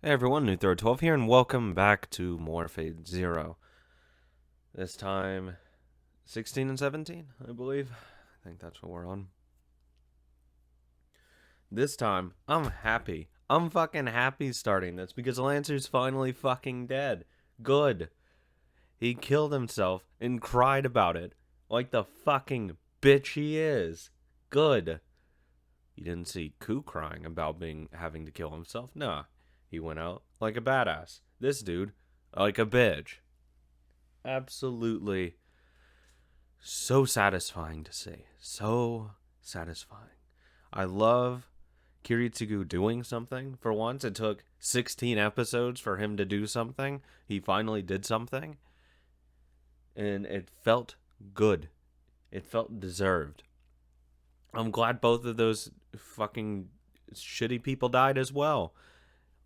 Hey everyone, New Throw 12 here, and welcome back to more Fate Zero. This time, 16 and 17, I believe. I think that's what we're on. This time, I'm happy. I'm fucking happy starting this because Lancer's finally fucking dead. Good. He killed himself and cried about it like the fucking bitch he is. Good. You didn't see Ku crying about having to kill himself? Nah. He went out like a badass. This dude, like a bitch. Absolutely so satisfying to see. So satisfying. I love Kiritsugu doing something for once. It took 16 episodes for him to do something. He finally did something. And it felt good. It felt deserved. I'm glad both of those fucking shitty people died as well.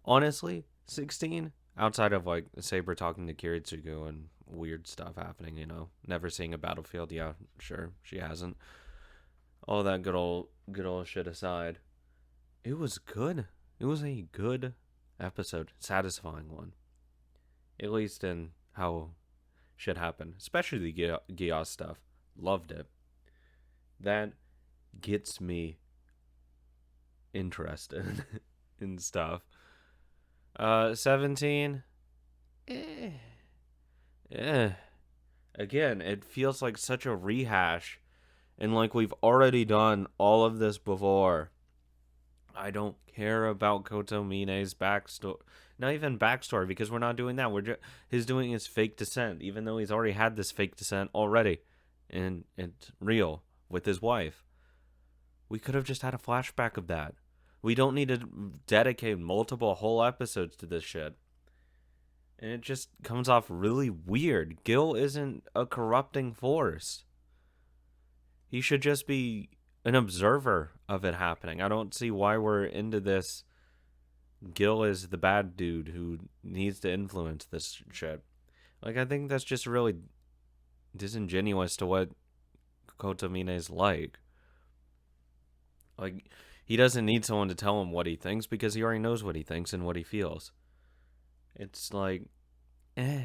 Honestly, 16, outside of like Saber talking to Kiritsugu and weird stuff happening, never seeing a battlefield. Yeah, sure, she hasn't. All that good old shit aside, it was good. It was a good episode, satisfying one. At least in how shit happened, especially the Gios stuff. Loved it. That gets me interested in stuff. 17. Eh. Eh. Again, it feels like such a rehash, and like we've already done all of this before. I don't care about Kotomine's backstory. Not even backstory, because we're not doing that. He's doing his fake descent, even though he's already had this fake descent already, and it's real with his wife. We could have just had a flashback of that. We don't need to dedicate multiple whole episodes to this shit. And it just comes off really weird. Gil isn't a corrupting force. He should just be an observer of it happening. I don't see why we're into this. Gil is the bad dude who needs to influence this shit. Like, I think that's just really disingenuous to what Kotomine is like. Like, he doesn't need someone to tell him what he thinks because he already knows what he thinks and what he feels. It's like, eh,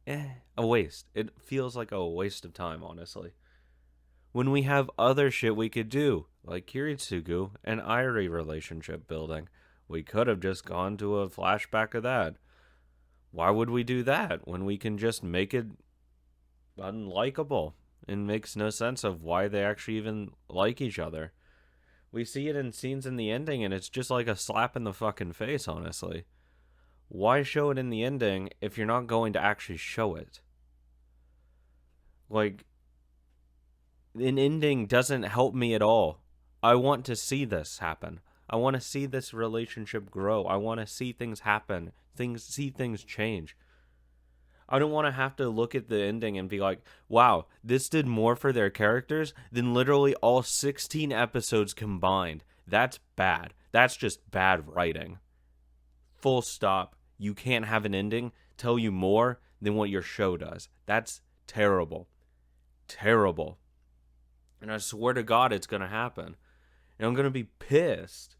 a waste. It feels like a waste of time, honestly. When we have other shit we could do, like Kiritsugu and Irie relationship building. We could have just gone to a flashback of that. Why would we do that when we can just make it unlikable? It makes no sense of why they actually even like each other. We see it in scenes in the ending, and it's just like a slap in the fucking face, honestly. Why show it in the ending if you're not going to actually show it? Like, an ending doesn't help me at all. I want to see this happen. I want to see this relationship grow. I want to see things happen. See things change. I don't want to have to look at the ending and be like, wow, this did more for their characters than literally all 16 episodes combined. That's bad. That's just bad writing. Full stop. You can't have an ending tell you more than what your show does. That's terrible. Terrible. And I swear to God it's going to happen. And I'm going to be pissed.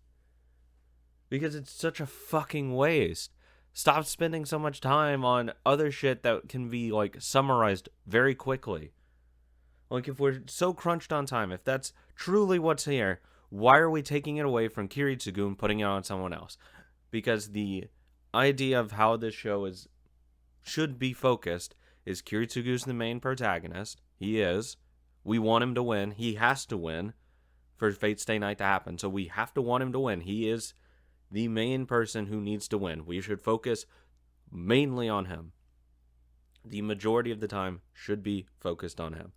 Because it's such a fucking waste. Stop spending so much time on other shit that can be, like, summarized very quickly. Like, if we're so crunched on time, if that's truly what's here, why are we taking it away from Kiritsugu and putting it on someone else? Because the idea of how this show should be focused is Kiritsugu's the main protagonist. He is. We want him to win. He has to win for Fate Stay Night to happen. So we have to want him to win. He is the main person who needs to win. We should focus mainly on him. The majority of the time should be focused on him.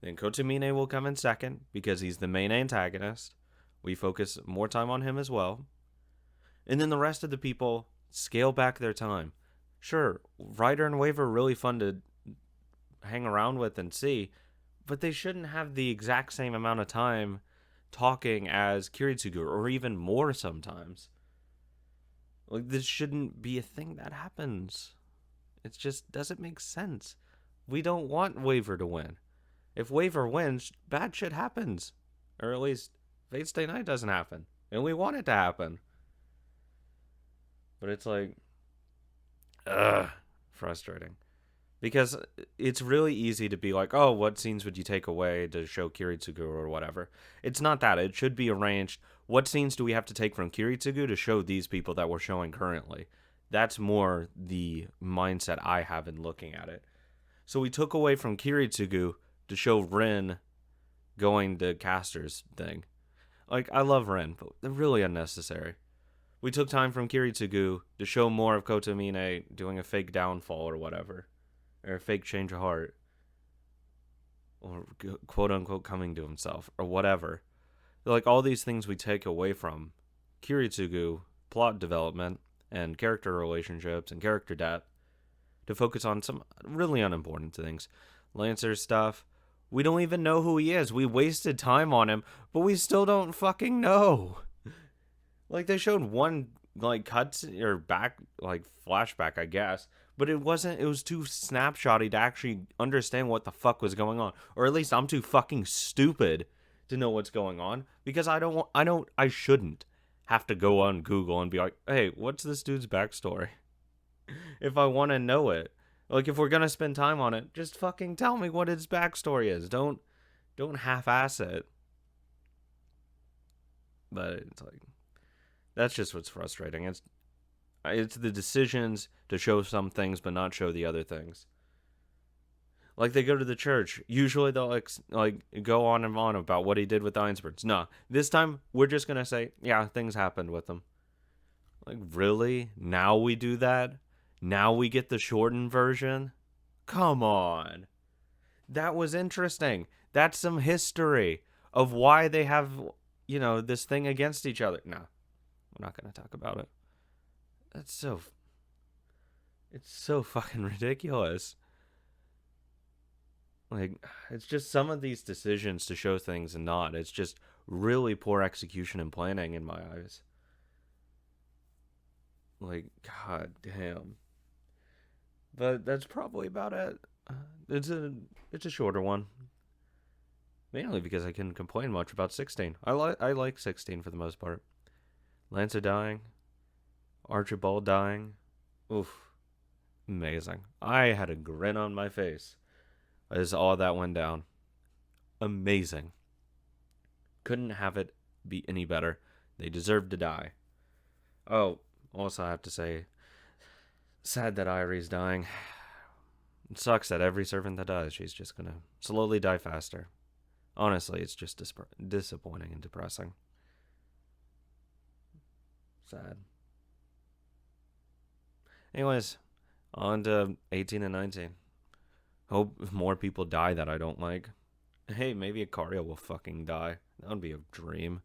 Then Kotomine will come in second because he's the main antagonist. We focus more time on him as well. And then the rest of the people scale back their time. Sure, Ryder and Wave are really fun to hang around with and see, but they shouldn't have the exact same amount of time talking as Kiritsugu, or even more sometimes. Like, this shouldn't be a thing that happens. It just doesn't make sense. We don't want Waver to win. If Waver wins, bad shit happens. Or at least Fate Stay Night doesn't happen. And we want it to happen. But it's like, ugh, frustrating. Because it's really easy to be like, oh, what scenes would you take away to show Kiritsugu or whatever? It's not that. It should be arranged. What scenes do we have to take from Kiritsugu to show these people that we're showing currently? That's more the mindset I have in looking at it. So we took away from Kiritsugu to show Rin going to Caster's thing. Like, I love Rin, but they're really unnecessary. We took time from Kiritsugu to show more of Kotomine doing a fake downfall or whatever, or a fake change of heart, or quote unquote coming to himself, or whatever. Like, all these things we take away from Kiritsugu, plot development, and character relationships, and character depth, to focus on some really unimportant things. Lancer's stuff, we don't even know who he is. We wasted time on him, but we still don't fucking know. Like, they showed one, like, cuts or back, like, flashback, I guess, but it was too snapshotty to actually understand what the fuck was going on. Or at least I'm too fucking stupid to know what's going on, because I shouldn't have to go on Google and be like, hey, what's this dude's backstory? If I want to know it. Like, if we're gonna spend time on it, just fucking tell me what his backstory is. Don't half-ass it. But it's like, that's just what's frustrating. It's the decisions to show some things but not show the other things. Like, they go to the church. Usually they'll like go on and on about what he did with the Einsbergs. No, this time we're just gonna say, yeah, things happened with him. Like, really? Now we do that? Now we get the shortened version? Come on. That was interesting. That's some history of why they have, this thing against each other. No, we're not going to talk about it. It's so fucking ridiculous. Like, it's just some of these decisions to show things and not. It's just really poor execution and planning in my eyes. Like, god damn. But that's probably about it. It's a shorter one. Mainly because I couldn't complain much about 16. I like 16 for the most part. Lancer dying, Archibald dying. Oof, amazing. I had a grin on my face as all that went down. Amazing. Couldn't have it be any better. They deserved to die. Oh, also I have to say, sad that Irie's dying. It sucks that every servant that dies, she's just gonna slowly die faster. Honestly, it's just disappointing and depressing. Sad. Anyways, on to 18 and 19. Hope more people die that I don't like. Hey, maybe Ikaria will fucking die. That would be a dream.